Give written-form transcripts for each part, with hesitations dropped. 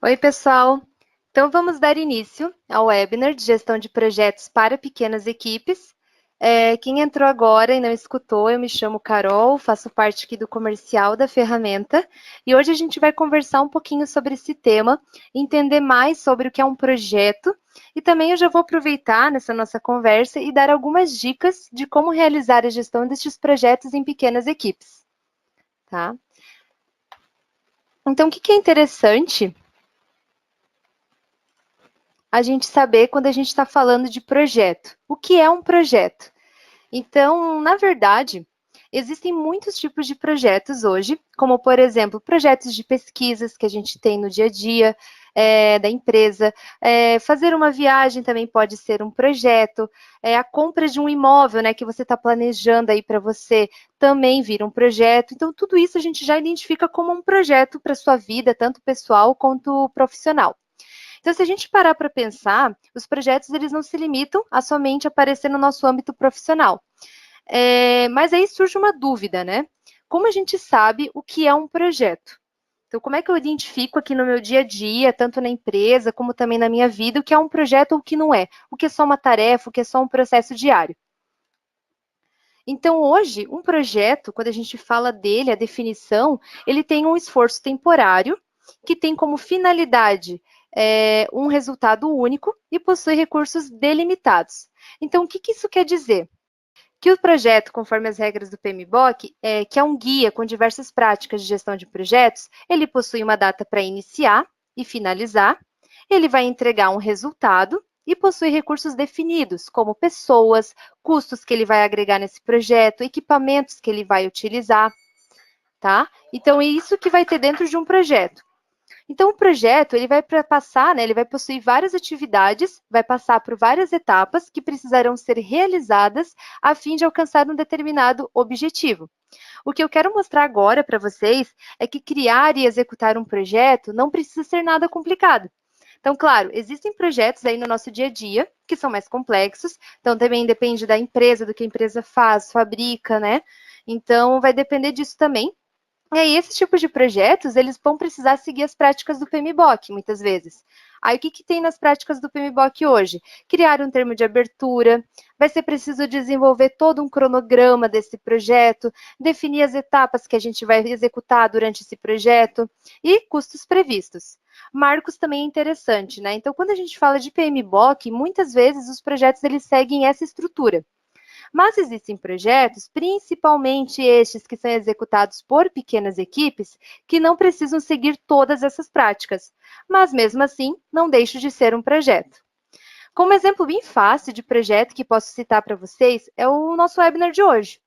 Oi, pessoal! Então, vamos dar início ao webinar de gestão de projetos para pequenas equipes. Quem entrou agora e não escutou, eu me chamo Carol, faço parte aqui do comercial da ferramenta, e hoje a gente vai conversar um pouquinho sobre esse tema, entender mais sobre o que é um projeto, e também eu já vou aproveitar nessa nossa conversa e dar algumas dicas de como realizar a gestão destes projetos em pequenas equipes, tá? Então, o que é interessante a gente saber quando a gente está falando de projeto? O que é um projeto? Então, na verdade, existem muitos tipos de projetos hoje, como, por exemplo, projetos de pesquisas que a gente tem no dia a dia da empresa. Fazer uma viagem também pode ser um projeto. A compra de um imóvel, né, que você está planejando aí para você, também vira um projeto. Então, tudo isso a gente já identifica como um projeto para a sua vida, tanto pessoal quanto profissional. Então, se a gente parar para pensar, os projetos eles não se limitam a somente aparecer no nosso âmbito profissional. Mas aí surge uma dúvida, né? Como a gente sabe o que é um projeto? Então, como é que eu identifico aqui no meu dia a dia, tanto na empresa como também na minha vida, o que é um projeto ou o que não é? O que é só uma tarefa, o que é só um processo diário? Então, hoje, um projeto, quando a gente fala dele, a definição, ele tem um esforço temporário que tem como finalidade um resultado único e possui recursos delimitados. Então, o que isso quer dizer? Que o projeto, conforme as regras do PMBOK, que é um guia com diversas práticas de gestão de projetos, ele possui uma data para iniciar e finalizar, ele vai entregar um resultado e possui recursos definidos, como pessoas, custos que ele vai agregar nesse projeto, equipamentos que ele vai utilizar, tá? Então, é isso que vai ter dentro de um projeto. Então, o projeto ele vai passar, né, ele vai possuir várias atividades, vai passar por várias etapas que precisarão ser realizadas a fim de alcançar um determinado objetivo. O que eu quero mostrar agora para vocês é que criar e executar um projeto não precisa ser nada complicado. Então, claro, existem projetos aí no nosso dia a dia que são mais complexos, então também depende da empresa, do que a empresa faz, fabrica, né? Então, vai depender disso também. E aí, esse tipo de projetos, eles vão precisar seguir as práticas do PMBOK, muitas vezes. Aí, o que tem nas práticas do PMBOK hoje? Criar um termo de abertura, vai ser preciso desenvolver todo um cronograma desse projeto, definir as etapas que a gente vai executar durante esse projeto e custos previstos. Marcos também é interessante, né? Então, quando a gente fala de PMBOK, muitas vezes os projetos eles seguem essa estrutura. Mas existem projetos, principalmente estes que são executados por pequenas equipes, que não precisam seguir todas essas práticas, mas mesmo assim não deixa de ser um projeto. Como exemplo bem fácil de projeto que posso citar para vocês é o nosso webinar de hoje.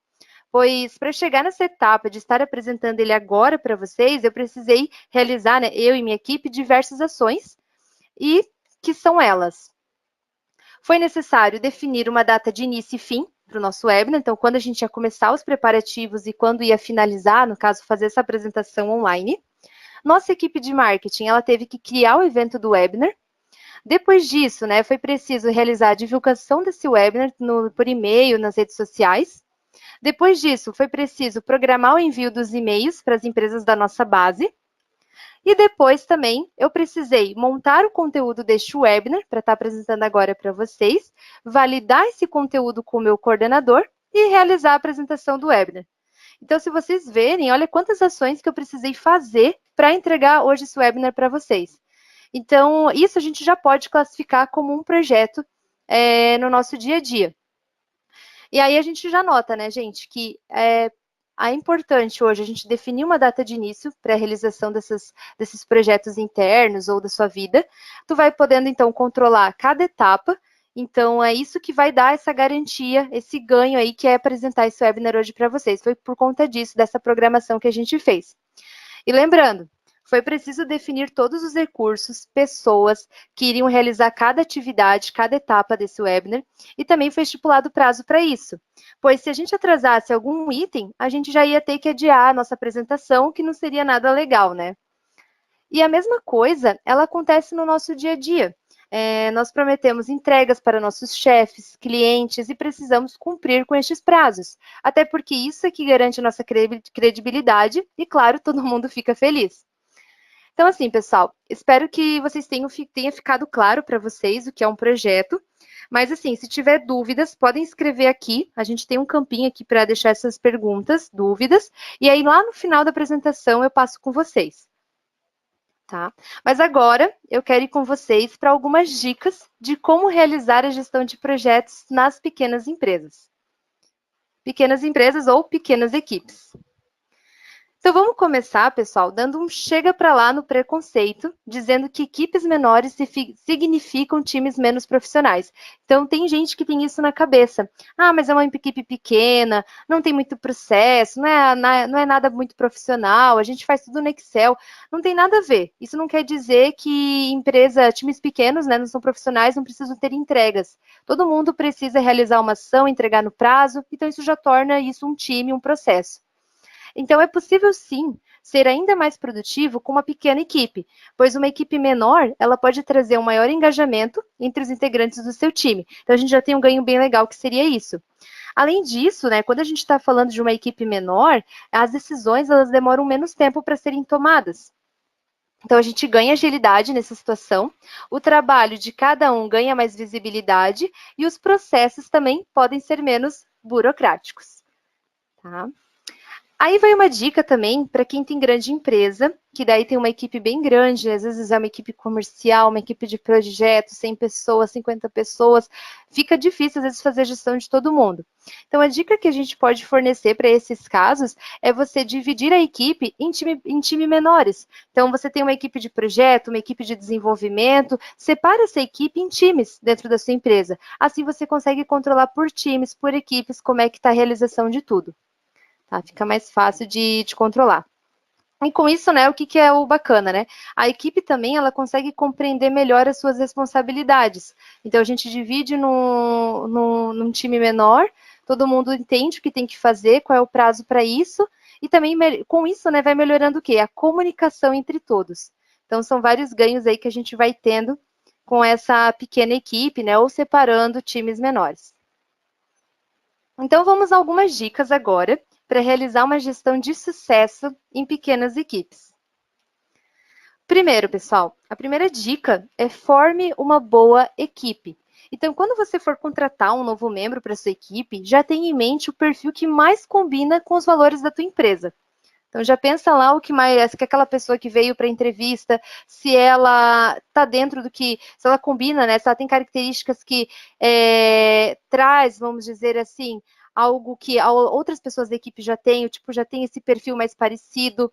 Pois para chegar nessa etapa de estar apresentando ele agora para vocês, eu precisei realizar, né, eu e minha equipe, diversas ações e que são elas. Foi necessário definir uma data de início e fim para o nosso webinar, então quando a gente ia começar os preparativos e quando ia finalizar, no caso, fazer essa apresentação online. Nossa equipe de marketing, ela teve que criar o evento do webinar. Depois disso, né, foi preciso realizar a divulgação desse webinar por e-mail, nas redes sociais. Depois disso, foi preciso programar o envio dos e-mails para as empresas da nossa base. E depois também eu precisei montar o conteúdo deste webinar para estar apresentando agora para vocês, validar esse conteúdo com o meu coordenador e realizar a apresentação do webinar. Então, se vocês verem, olha quantas ações que eu precisei fazer para entregar hoje esse webinar para vocês. Então, isso a gente já pode classificar como um projeto no nosso dia a dia. E aí a gente já nota, né, gente, que é importante hoje a gente definir uma data de início para a realização desses projetos internos ou da sua vida. Tu vai podendo, então, controlar cada etapa. Então, é isso que vai dar essa garantia, esse ganho aí que é apresentar esse webinar hoje para vocês. Foi por conta disso, dessa programação que a gente fez. E lembrando, foi preciso definir todos os recursos, pessoas que iriam realizar cada atividade, cada etapa desse webinar, e também foi estipulado prazo para isso. Pois se a gente atrasasse algum item, a gente já ia ter que adiar a nossa apresentação, que não seria nada legal, né? E a mesma coisa, ela acontece no nosso dia a dia. Nós prometemos entregas para nossos chefes, clientes e precisamos cumprir com estes prazos. Até porque isso é que garante a nossa credibilidade e, claro, todo mundo fica feliz. Então, assim, pessoal, espero que vocês tenha ficado claro para vocês o que é um projeto. Mas, assim, se tiver dúvidas, podem escrever aqui. A gente tem um campinho aqui para deixar essas perguntas, dúvidas. E aí, lá no final da apresentação, eu passo com vocês. Tá? Mas agora, eu quero ir com vocês para algumas dicas de como realizar a gestão de projetos nas pequenas empresas. Pequenas empresas ou pequenas equipes. Então, vamos começar, pessoal, dando um chega para lá no preconceito, dizendo que equipes menores significam times menos profissionais. Então, tem gente que tem isso na cabeça. Ah, mas é uma equipe pequena, não tem muito processo, não é nada muito profissional, a gente faz tudo no Excel. Não tem nada a ver. Isso não quer dizer que times pequenos, né, não são profissionais, não precisam ter entregas. Todo mundo precisa realizar uma ação, entregar no prazo, então isso já torna isso um time, um processo. Então, é possível, sim, ser ainda mais produtivo com uma pequena equipe, pois uma equipe menor, ela pode trazer um maior engajamento entre os integrantes do seu time. Então, a gente já tem um ganho bem legal, que seria isso. Além disso, né, quando a gente está falando de uma equipe menor, as decisões elas demoram menos tempo para serem tomadas. Então, a gente ganha agilidade nessa situação, o trabalho de cada um ganha mais visibilidade e os processos também podem ser menos burocráticos. Tá? Aí vai uma dica também para quem tem grande empresa, que daí tem uma equipe bem grande, às vezes é uma equipe comercial, uma equipe de projetos, 100 pessoas, 50 pessoas, fica difícil às vezes fazer gestão de todo mundo. Então a dica que a gente pode fornecer para esses casos é você dividir a equipe em time menores. Então você tem uma equipe de projeto, uma equipe de desenvolvimento, separa essa equipe em times dentro da sua empresa. Assim você consegue controlar por times, por equipes, como é que está a realização de tudo. Tá? Fica mais fácil de controlar. E com isso, né, o que é o bacana, né? A equipe também, ela consegue compreender melhor as suas responsabilidades. Então, a gente divide num time menor, todo mundo entende o que tem que fazer, qual é o prazo para isso, e também, com isso, né, vai melhorando o quê? A comunicação entre todos. Então, são vários ganhos aí que a gente vai tendo com essa pequena equipe, né, ou separando times menores. Então, vamos a algumas dicas agora para realizar uma gestão de sucesso em pequenas equipes. Primeiro, pessoal, a primeira dica é forme uma boa equipe. Então, quando você for contratar um novo membro para sua equipe, já tenha em mente o perfil que mais combina com os valores da tua empresa. Então, já pensa lá o que mais, que aquela pessoa que veio para a entrevista, se ela está dentro do que, se ela combina, né? Se ela tem características que traz, vamos dizer assim, algo que outras pessoas da equipe já têm, tipo, já tem esse perfil mais parecido.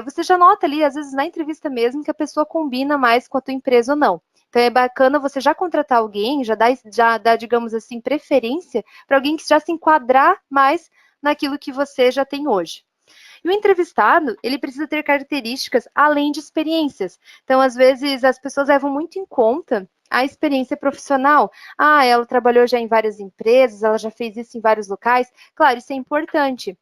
Você já nota ali, às vezes na entrevista mesmo, que a pessoa combina mais com a tua empresa ou não. Então é bacana você já contratar alguém, já dá, digamos assim, preferência para alguém que já se enquadrar mais naquilo que você já tem hoje. E o entrevistado, ele precisa ter características além de experiências. Então, às vezes, as pessoas levam muito em conta a experiência profissional. Ah, ela trabalhou já em várias empresas, ela já fez isso em vários locais. Claro, isso é importante.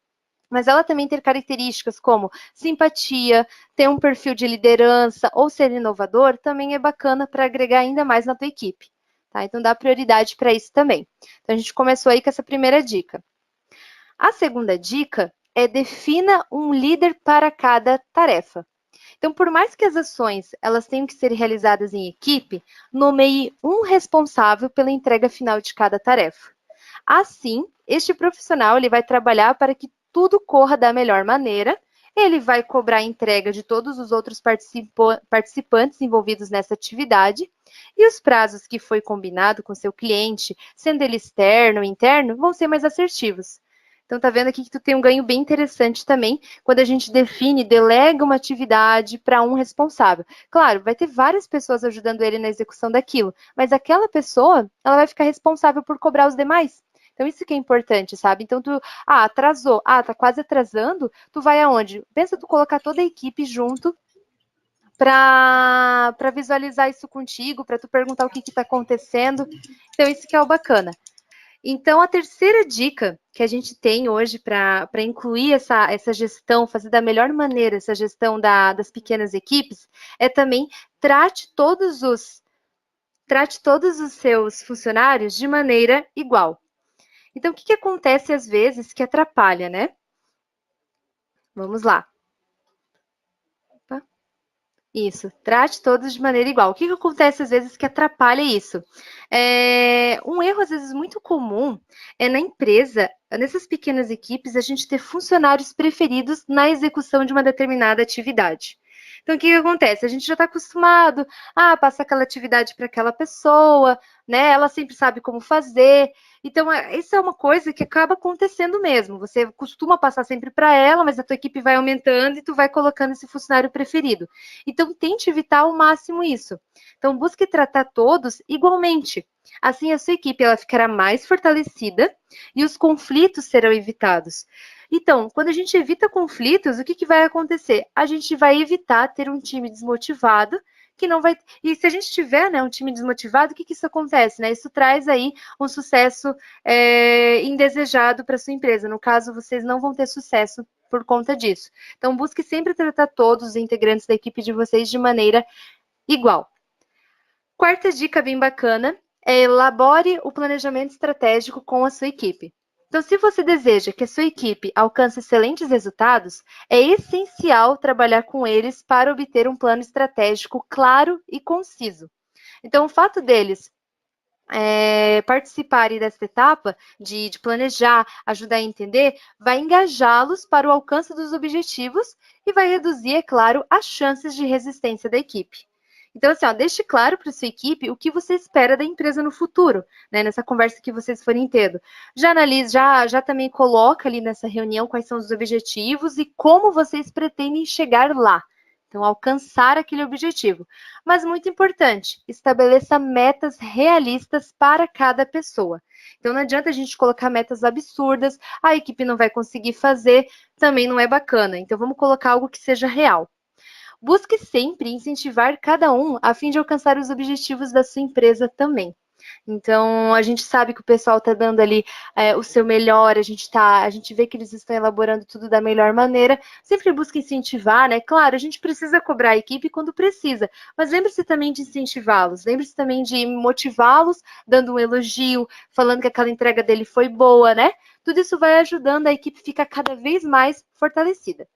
Mas ela também ter características como simpatia, ter um perfil de liderança ou ser inovador também é bacana para agregar ainda mais na tua equipe. Tá? Então, dá prioridade para isso também. Então, a gente começou aí com essa primeira dica. A segunda dica é defina um líder para cada tarefa. Então, por mais que as ações elas tenham que ser realizadas em equipe, nomeie um responsável pela entrega final de cada tarefa. Assim, este profissional ele vai trabalhar para que tudo corra da melhor maneira, ele vai cobrar a entrega de todos os outros participantes envolvidos nessa atividade, e os prazos que foi combinado com seu cliente, sendo ele externo ou interno, vão ser mais assertivos. Então, tá vendo aqui que tu tem um ganho bem interessante também, quando a gente define, delega uma atividade para um responsável. Claro, vai ter várias pessoas ajudando ele na execução daquilo, mas aquela pessoa, ela vai ficar responsável por cobrar os demais. Então, isso que é importante, sabe? Então, atrasou, tá quase atrasando, tu vai aonde? Pensa tu colocar toda a equipe junto para visualizar isso contigo, para tu perguntar o que está acontecendo. Então, isso que é o bacana. Então, a terceira dica que a gente tem hoje para incluir essa gestão, fazer da melhor maneira essa gestão das pequenas equipes, é também trate todos os seus funcionários de maneira igual. Então, o que acontece às vezes que atrapalha, né? Vamos lá. Opa. Isso, trate todos de maneira igual. O que acontece às vezes que atrapalha isso? Um erro às vezes muito comum é na empresa, nessas pequenas equipes, a gente ter funcionários preferidos na execução de uma determinada atividade. Então, o que acontece? A gente já está acostumado a passar aquela atividade para aquela pessoa, né? Ela sempre sabe como fazer. Então, isso é uma coisa que acaba acontecendo mesmo. Você costuma passar sempre para ela, mas a tua equipe vai aumentando e tu vai colocando esse funcionário preferido. Então, tente evitar ao máximo isso. Então, busque tratar todos igualmente. Assim, a sua equipe ela ficará mais fortalecida e os conflitos serão evitados. Então, quando a gente evita conflitos, o que vai acontecer? A gente vai evitar ter um time desmotivado que não vai. E se a gente tiver, né, um time desmotivado, o que isso acontece, né? Isso traz aí um sucesso indesejado para sua empresa. No caso, vocês não vão ter sucesso por conta disso. Então, busque sempre tratar todos os integrantes da equipe de vocês de maneira igual. Quarta dica bem bacana é elabore o planejamento estratégico com a sua equipe. Então, se você deseja que a sua equipe alcance excelentes resultados, é essencial trabalhar com eles para obter um plano estratégico claro e conciso. Então, o fato deles participarem dessa etapa de planejar, ajudar a entender, vai engajá-los para o alcance dos objetivos e vai reduzir, é claro, as chances de resistência da equipe. Então, assim, deixe claro para a sua equipe o que você espera da empresa no futuro, né? Nessa conversa que vocês forem tendo. Já analise, já também coloca ali nessa reunião quais são os objetivos e como vocês pretendem chegar lá. Então, alcançar aquele objetivo. Mas, muito importante, estabeleça metas realistas para cada pessoa. Então, não adianta a gente colocar metas absurdas, a equipe não vai conseguir fazer, também não é bacana. Então, vamos colocar algo que seja real. Busque sempre incentivar cada um a fim de alcançar os objetivos da sua empresa também. Então, a gente sabe que o pessoal está dando ali o seu melhor, a gente vê que eles estão elaborando tudo da melhor maneira. Sempre busca incentivar, né? Claro, a gente precisa cobrar a equipe quando precisa, mas lembre-se também de incentivá-los, lembre-se também de motivá-los, dando um elogio, falando que aquela entrega dele foi boa, né? Tudo isso vai ajudando a equipe a ficar cada vez mais fortalecida.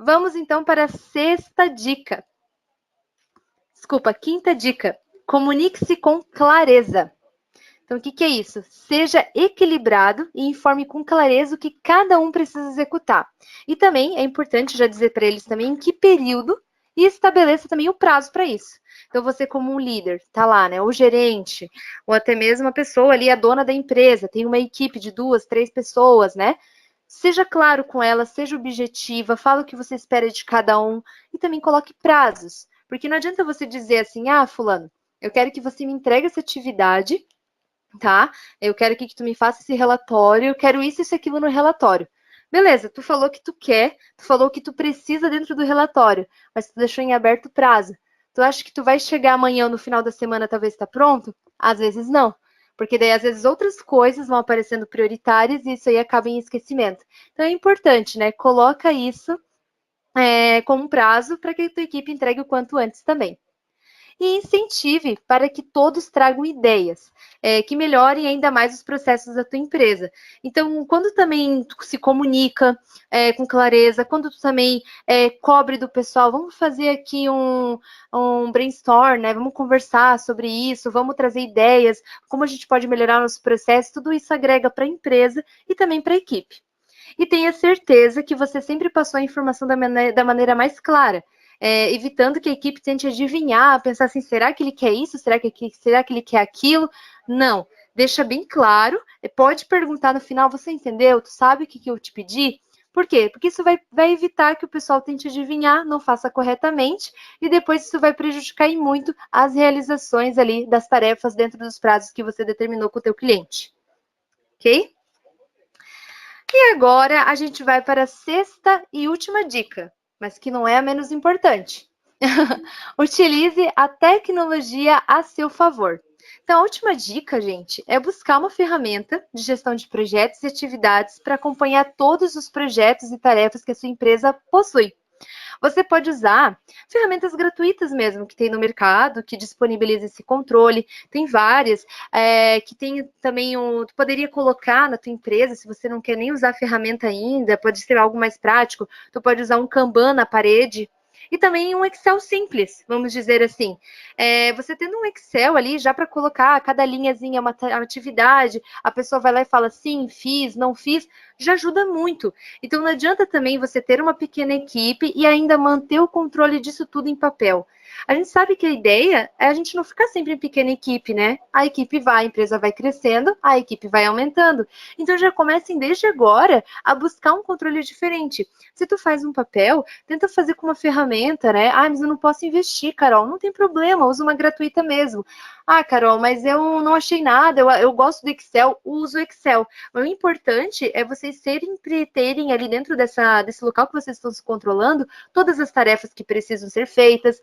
Vamos então para a sexta dica. Desculpa, quinta dica. Comunique-se com clareza. Então, o que é isso? Seja equilibrado e informe com clareza o que cada um precisa executar. E também é importante já dizer para eles também em que período e estabeleça também o prazo para isso. Então, você como um líder, tá lá, né? O gerente, ou até mesmo a pessoa ali, a dona da empresa, tem uma equipe de 2, 3 pessoas, né? Seja claro com ela, seja objetiva, fala o que você espera de cada um e também coloque prazos. Porque não adianta você dizer assim, fulano, eu quero que você me entregue essa atividade, tá? Eu quero que tu me faça esse relatório, eu quero isso e aquilo no relatório. Beleza, tu falou que tu quer, tu falou que tu precisa dentro do relatório, mas tu deixou em aberto o prazo. Tu acha que tu vai chegar amanhã ou no final da semana, talvez tá pronto? Às vezes não. Porque daí, às vezes, outras coisas vão aparecendo prioritárias e isso aí acaba em esquecimento. Então, é importante, né? Coloca isso como prazo para que a tua equipe entregue o quanto antes também. E incentive para que todos tragam ideias que melhorem ainda mais os processos da tua empresa. Então, quando também tu se comunica com clareza, quando tu também cobre do pessoal, vamos fazer aqui um brainstorm, né? Vamos conversar sobre isso, vamos trazer ideias, como a gente pode melhorar nosso processo, tudo isso agrega para a empresa e também para a equipe. E tenha certeza que você sempre passou a informação da maneira mais clara. Evitando que a equipe tente adivinhar, pensar assim, será que ele quer isso? Será que ele quer aquilo? Não, deixa bem claro, pode perguntar no final, você entendeu? Tu sabe o que eu te pedi? Por quê? Porque isso vai evitar que o pessoal tente adivinhar, não faça corretamente, e depois isso vai prejudicar em muito as realizações ali das tarefas dentro dos prazos que você determinou com o teu cliente. Ok? E agora a gente vai para a sexta e última dica, mas que não é a menos importante. Utilize a tecnologia a seu favor. Então, a última dica, gente, é buscar uma ferramenta de gestão de projetos e atividades para acompanhar todos os projetos e tarefas que a sua empresa possui. Você pode usar ferramentas gratuitas mesmo que tem no mercado, que disponibiliza esse controle. Tem várias, que tem também tu poderia colocar na tua empresa, se você não quer nem usar a ferramenta ainda, pode ser algo mais prático, tu pode usar um Kanban na parede, E também um Excel simples, vamos dizer assim. Você tendo um Excel ali já para colocar cada linhazinha uma atividade, a pessoa vai lá e fala sim, fiz, não fiz, já ajuda muito. Então não adianta também você ter uma pequena equipe e ainda manter o controle disso tudo em papel. A gente sabe que a ideia é a gente não ficar sempre em pequena equipe, né? A equipe vai, a empresa vai crescendo, a equipe vai aumentando. Então já comecem desde agora a buscar um controle diferente. Se tu faz um papel, tenta fazer com uma ferramenta, né? Ah, mas eu não posso investir, Carol. Não tem problema, usa uma gratuita mesmo. Ah, Carol, mas eu não achei nada, eu gosto do Excel, uso o Excel. Mas o importante é vocês sempre terem ali dentro desse local que vocês estão se controlando todas as tarefas que precisam ser feitas.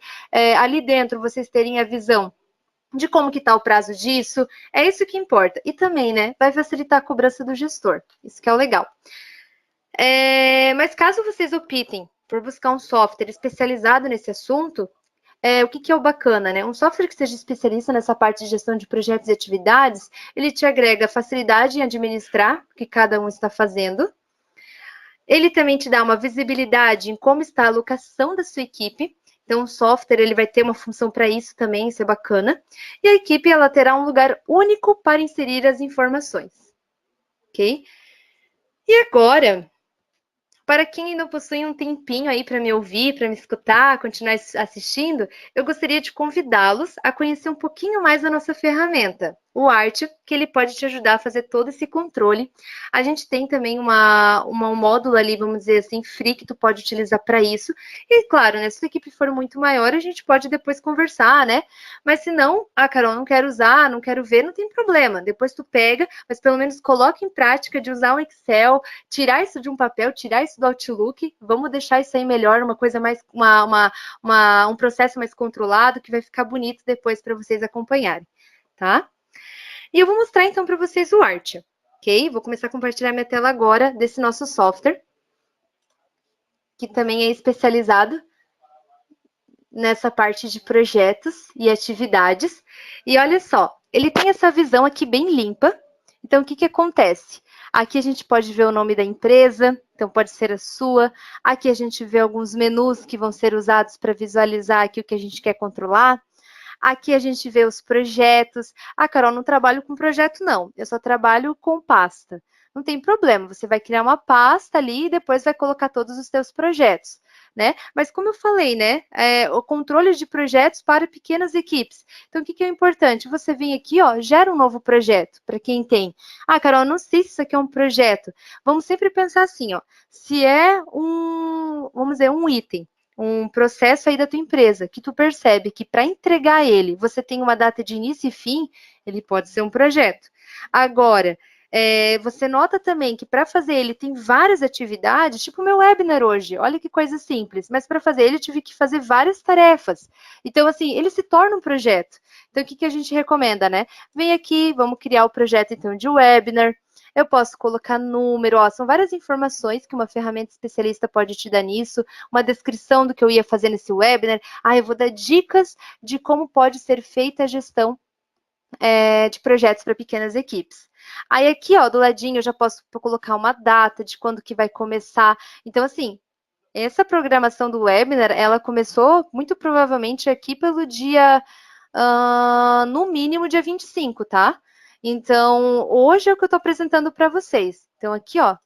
Ali dentro vocês terem a visão de como que está o prazo disso, é isso que importa. E também, né, vai facilitar a cobrança do gestor, isso que é o legal. Mas caso vocês optem por buscar um software especializado nesse assunto, o que é o bacana, né? Um software que seja especialista nessa parte de gestão de projetos e atividades, ele te agrega facilidade em administrar o que cada um está fazendo. Ele também te dá uma visibilidade em como está a alocação da sua equipe. Então, o software ele vai ter uma função para isso também, isso é bacana. E a equipe ela terá um lugar único para inserir as informações. Ok? E agora, para quem ainda possui um tempinho aí para me ouvir, para me escutar, continuar assistindo, eu gostaria de convidá-los a conhecer um pouquinho mais a nossa ferramenta, o Art, que ele pode te ajudar a fazer todo esse controle. A gente tem também um módulo ali, vamos dizer assim, free, que tu pode utilizar para isso. E, claro, né, se a equipe for muito maior, a gente pode depois conversar, né? Mas se não, Carol, não quero usar, não quero ver, não tem problema. Depois tu pega, mas pelo menos coloca em prática de usar um Excel, tirar isso de um papel, tirar isso do Outlook, vamos deixar isso aí melhor, uma coisa mais, um processo mais controlado, que vai ficar bonito depois para vocês acompanharem, tá? E eu vou mostrar então para vocês o Art, ok? Vou começar a compartilhar minha tela agora desse nosso software, que também é especializado nessa parte de projetos e atividades. E olha só, ele tem essa visão aqui bem limpa. Então, o que acontece? Aqui a gente pode ver o nome da empresa, então pode ser a sua. Aqui a gente vê alguns menus que vão ser usados para visualizar aqui o que a gente quer controlar. Aqui a gente vê os projetos. Ah, Carol, não trabalho com projeto, não. Eu só trabalho com pasta. Não tem problema, você vai criar uma pasta ali e depois vai colocar todos os seus projetos, né? Mas como eu falei, né? O controle de projetos para pequenas equipes. Então, o que é importante? Você vem aqui, ó, gera um novo projeto para quem tem. Ah, Carol, não sei se isso aqui é um projeto. Vamos sempre pensar assim, ó. Se é vamos dizer, um item, um processo aí da tua empresa, que tu percebe que para entregar ele, você tem uma data de início e fim, ele pode ser um projeto. Agora, você nota também que para fazer ele tem várias atividades, tipo o meu webinar hoje, olha que coisa simples, mas para fazer ele eu tive que fazer várias tarefas. Então, assim, ele se torna um projeto. Então, o que a gente recomenda, né? Vem aqui, vamos criar o projeto então de webinar. Eu posso colocar número, ó, são várias informações que uma ferramenta especialista pode te dar nisso, uma descrição do que eu ia fazer nesse webinar. Ah, eu vou dar dicas de como pode ser feita a gestão de projetos para pequenas equipes. Aí aqui, ó, do ladinho eu já posso colocar uma data de quando que vai começar. Então, assim, essa programação do webinar, ela começou muito provavelmente aqui pelo dia, no mínimo, dia 25, tá? Então, hoje é o que eu estou apresentando para vocês. Então, aqui, ó,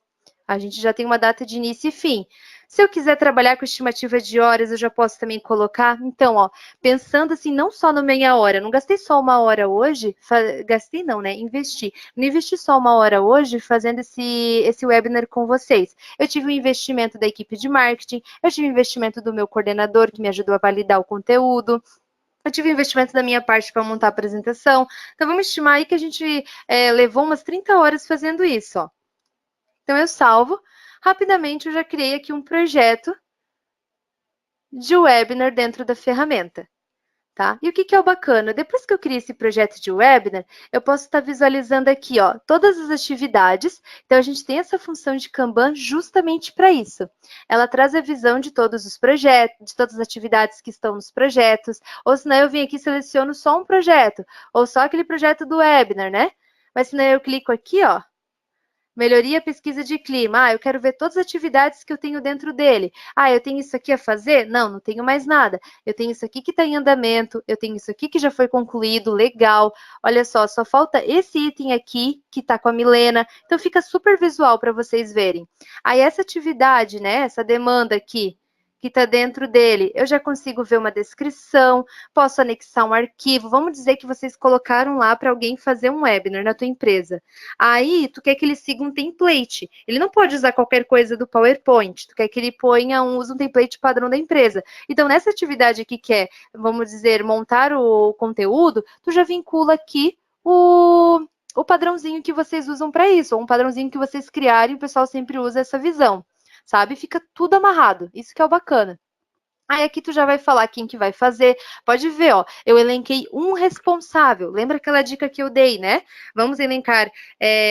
a gente já tem uma data de início e fim. Se eu quiser trabalhar com estimativa de horas, eu já posso também colocar. Então, ó, pensando assim, não só no meia hora, não gastei só uma hora hoje, gastei não, né? Investi. Não investi só uma hora hoje fazendo esse webinar com vocês. Eu tive um investimento da equipe de marketing, eu tive um investimento do meu coordenador, que me ajudou a validar o conteúdo. Eu tive investimento da minha parte para montar a apresentação. Então, vamos estimar aí que a gente levou umas 30 horas fazendo isso, ó. Então, eu salvo. Rapidamente, eu já criei aqui um projeto de webinar dentro da ferramenta, tá? E o que é o bacana? Depois que eu criei esse projeto de webinar, eu posso estar visualizando aqui, ó, todas as atividades. Então, a gente tem essa função de Kanban justamente para isso. Ela traz a visão de todos os projetos, de todas as atividades que estão nos projetos, ou senão eu vim aqui e seleciono só um projeto, ou só aquele projeto do webinar, né? Mas senão eu clico aqui, ó, Melhoria pesquisa de clima. Ah, eu quero ver todas as atividades que eu tenho dentro dele. Ah, eu tenho isso aqui a fazer? Não, não tenho mais nada. Eu tenho isso aqui que está em andamento. Eu tenho isso aqui que já foi concluído. Legal. Olha só falta esse item aqui que está com a Milena. Então fica super visual para vocês verem. Aí essa atividade, né? Essa demanda aqui que está dentro dele, eu já consigo ver uma descrição, posso anexar um arquivo. Vamos dizer que vocês colocaram lá para alguém fazer um webinar na tua empresa. Aí, tu quer que ele siga um template. Ele não pode usar qualquer coisa do PowerPoint. Tu quer que ele use um template padrão da empresa. Então, nessa atividade aqui, que é, vamos dizer, montar o conteúdo, tu já vincula aqui o padrãozinho que vocês usam para isso, ou um padrãozinho que vocês criarem, o pessoal sempre usa essa visão, sabe? Fica tudo amarrado. Isso que é o bacana. Aí aqui tu já vai falar quem que vai fazer. Pode ver, ó, eu elenquei um responsável. Lembra aquela dica que eu dei, né? Vamos elencar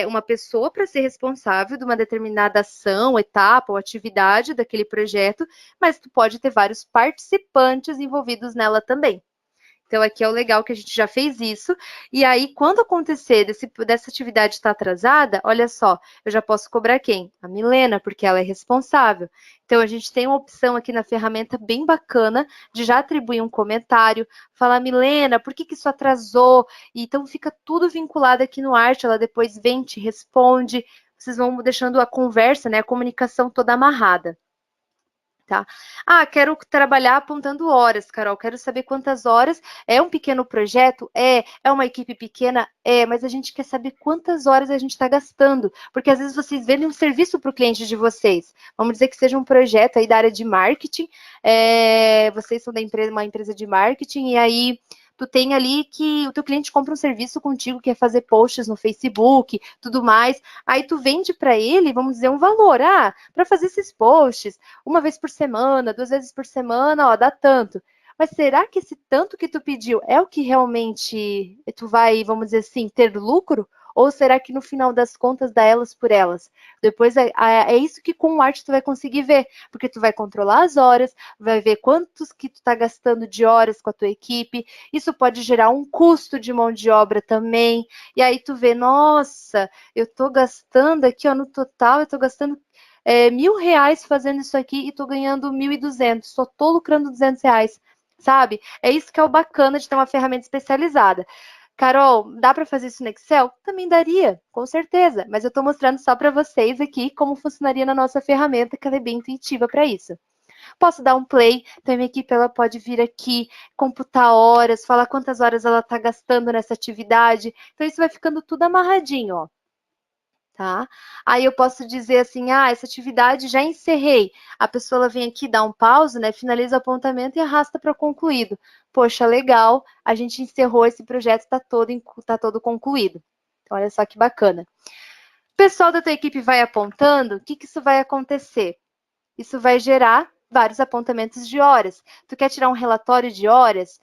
uma pessoa para ser responsável de uma determinada ação, etapa ou atividade daquele projeto, mas tu pode ter vários participantes envolvidos nela também. Então, aqui é o legal que a gente já fez isso. E aí, quando acontecer dessa atividade estar atrasada, olha só, eu já posso cobrar quem? A Milena, porque ela é responsável. Então, a gente tem uma opção aqui na ferramenta bem bacana de já atribuir um comentário, falar, Milena, por que isso atrasou? E, então, fica tudo vinculado aqui no Arte, ela depois vem, te responde, vocês vão deixando a conversa, né, a comunicação toda amarrada. Tá? Ah, quero trabalhar apontando horas, Carol. Quero saber quantas horas. É um pequeno projeto? É uma equipe pequena? Mas a gente quer saber quantas horas a gente está gastando. Porque às vezes vocês vendem um serviço para o cliente de vocês. Vamos dizer que seja um projeto aí da área de marketing. Vocês são uma empresa de marketing, e aí tu tem ali que o teu cliente compra um serviço contigo, que é fazer posts no Facebook, tudo mais. Aí tu vende para ele, vamos dizer, um valor. Para fazer esses posts, uma vez por semana, 2 vezes por semana, ó, dá tanto. Mas será que esse tanto que tu pediu é o que realmente tu vai, vamos dizer assim, ter lucro? Ou será que no final das contas dá elas por elas? Depois é isso que com o Arte tu vai conseguir ver, porque tu vai controlar as horas, vai ver quantos que tu tá gastando de horas com a tua equipe. Isso pode gerar um custo de mão de obra também. E aí tu vê, nossa, eu tô gastando aqui, ó, no total, eu tô gastando R$ 1.000 fazendo isso aqui e tô ganhando 1.200, só tô lucrando R$ 200, sabe? É isso que é o bacana de ter uma ferramenta especializada. Carol, dá para fazer isso no Excel? Também daria, com certeza, mas eu estou mostrando só para vocês aqui como funcionaria na nossa ferramenta, que ela é bem intuitiva para isso. Posso dar um play, então a minha equipe ela pode vir aqui, computar horas, falar quantas horas ela está gastando nessa atividade, então isso vai ficando tudo amarradinho, ó. Tá? Aí eu posso dizer assim, essa atividade já encerrei. A pessoa ela vem aqui, dá um pause, né? Finaliza o apontamento e arrasta para concluído. Poxa, legal, a gente encerrou esse projeto, tá todo concluído. Então, olha só que bacana. O pessoal da tua equipe vai apontando, o que isso vai acontecer? Isso vai gerar vários apontamentos de horas. Tu quer tirar um relatório de horas,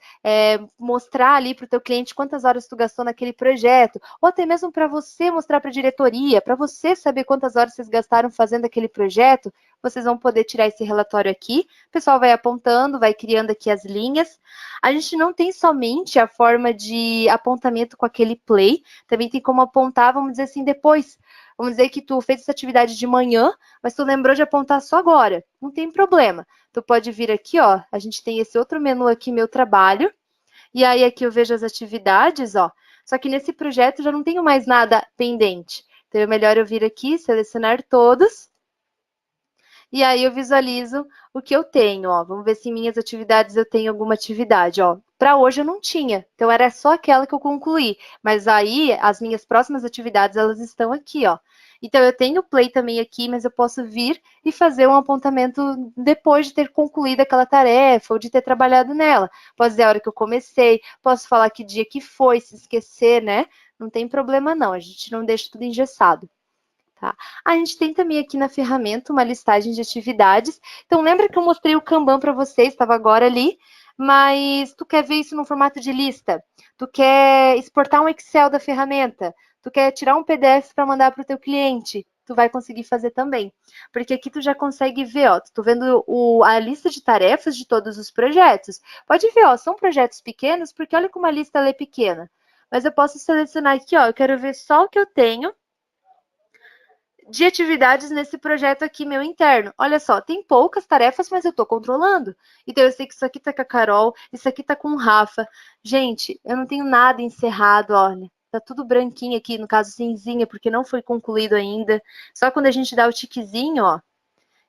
mostrar ali para o teu cliente quantas horas tu gastou naquele projeto, ou até mesmo para você mostrar para a diretoria, para você saber quantas horas vocês gastaram fazendo aquele projeto, vocês vão poder tirar esse relatório aqui. O pessoal vai apontando, vai criando aqui as linhas. A gente não tem somente a forma de apontamento com aquele play, também tem como apontar, vamos dizer assim, depois. Vamos dizer que tu fez essa atividade de manhã, mas tu lembrou de apontar só agora. Não tem problema. Tu pode vir aqui, ó. A gente tem esse outro menu aqui, meu trabalho. E aí aqui eu vejo as atividades, ó. Só que nesse projeto já não tenho mais nada pendente. Então é melhor eu vir aqui, selecionar todos. E aí eu visualizo o que eu tenho, ó. Vamos ver se em minhas atividades eu tenho alguma atividade, ó. Para hoje eu não tinha, então era só aquela que eu concluí. Mas aí as minhas próximas atividades elas estão aqui, ó. Então eu tenho o play também aqui, mas eu posso vir e fazer um apontamento depois de ter concluído aquela tarefa ou de ter trabalhado nela. Posso dizer a hora que eu comecei, posso falar que dia que foi, se esquecer, né? Não tem problema não, a gente não deixa tudo engessado. Tá? A gente tem também aqui na ferramenta uma listagem de atividades. Então, lembra que eu mostrei o Kanban para vocês, estava agora ali, mas tu quer ver isso no formato de lista? Tu quer exportar um Excel da ferramenta? Tu quer tirar um PDF para mandar para o teu cliente? Tu vai conseguir fazer também. Porque aqui tu já consegue ver, ó, tu vendo a lista de tarefas de todos os projetos. Pode ver, ó, são projetos pequenos, porque olha como a lista ela é pequena. Mas eu posso selecionar aqui, ó, eu quero ver só o que eu tenho de atividades nesse projeto aqui meu interno. Olha só, tem poucas tarefas, mas eu estou controlando. Então, eu sei que isso aqui está com a Carol, isso aqui está com o Rafa. Gente, eu não tenho nada encerrado, olha. Tá tudo branquinho aqui, no caso cinzinha, porque não foi concluído ainda. Só quando a gente dá o tiquezinho, ó,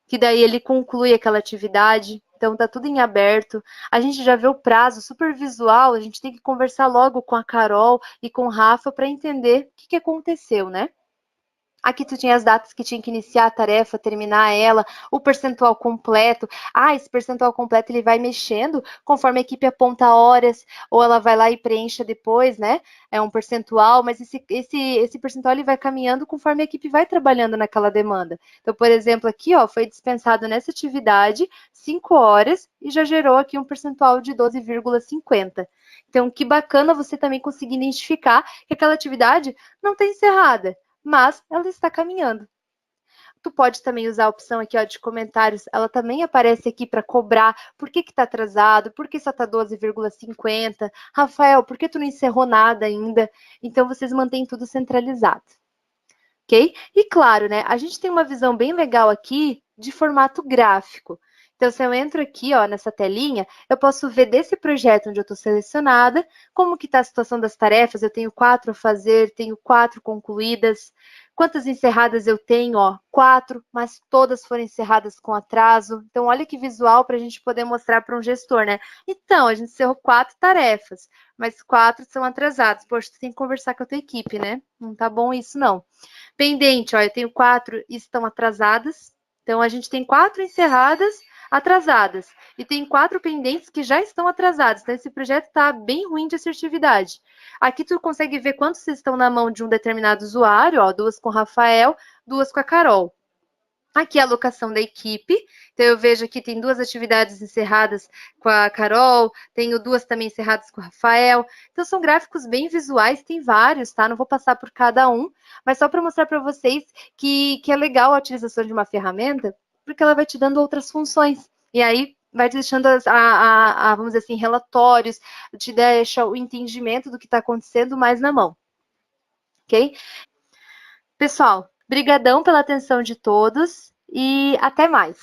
que daí ele conclui aquela atividade. Então, tá tudo em aberto. A gente já vê o prazo super visual, a gente tem que conversar logo com a Carol e com o Rafa para entender o que aconteceu, né? Aqui tu tinha as datas que tinha que iniciar a tarefa, terminar ela, o percentual completo. Ah, esse percentual completo ele vai mexendo conforme a equipe aponta horas, ou ela vai lá e preencha depois, né? É um percentual, mas esse percentual ele vai caminhando conforme a equipe vai trabalhando naquela demanda. Então, por exemplo, aqui ó, foi dispensado nessa atividade 5 horas e já gerou aqui um percentual de 12,50. Então, que bacana você também conseguir identificar que aquela atividade não está encerrada, mas ela está caminhando. Tu pode também usar a opção aqui ó, de comentários, ela também aparece aqui para cobrar por que está atrasado, por que só está 12,50, Rafael, por que tu não encerrou nada ainda? Então, vocês mantêm tudo centralizado, ok? E claro, né, a gente tem uma visão bem legal aqui de formato gráfico. Então, se eu entro aqui ó, nessa telinha, eu posso ver desse projeto onde eu estou selecionada, como que está a situação das tarefas, eu tenho 4 a fazer, tenho 4 concluídas, quantas encerradas eu tenho, ó, 4, mas todas foram encerradas com atraso. Então, olha que visual para a gente poder mostrar para um gestor, né? Então, a gente encerrou 4 tarefas, mas 4 são atrasadas. Poxa, tu tem que conversar com a tua equipe, né? Não tá bom isso, não. Pendente, ó, eu tenho 4 estão atrasadas. Então, a gente tem 4 encerradas, atrasadas. E tem 4 pendentes que já estão atrasados. Então, esse projeto está bem ruim de assertividade. Aqui tu consegue ver quantos estão na mão de um determinado usuário, ó, 2 com o Rafael, 2 com a Carol. Aqui a alocação da equipe. Então, eu vejo aqui tem 2 atividades encerradas com a Carol, tenho 2 também encerradas com o Rafael. Então, são gráficos bem visuais, tem vários, tá? Não vou passar por cada um, mas só para mostrar para vocês que é legal a utilização de uma ferramenta, porque ela vai te dando outras funções. E aí, vai te deixando, vamos dizer assim, relatórios, te deixa o entendimento do que está acontecendo mais na mão. Ok? Pessoal, brigadão pela atenção de todos e até mais.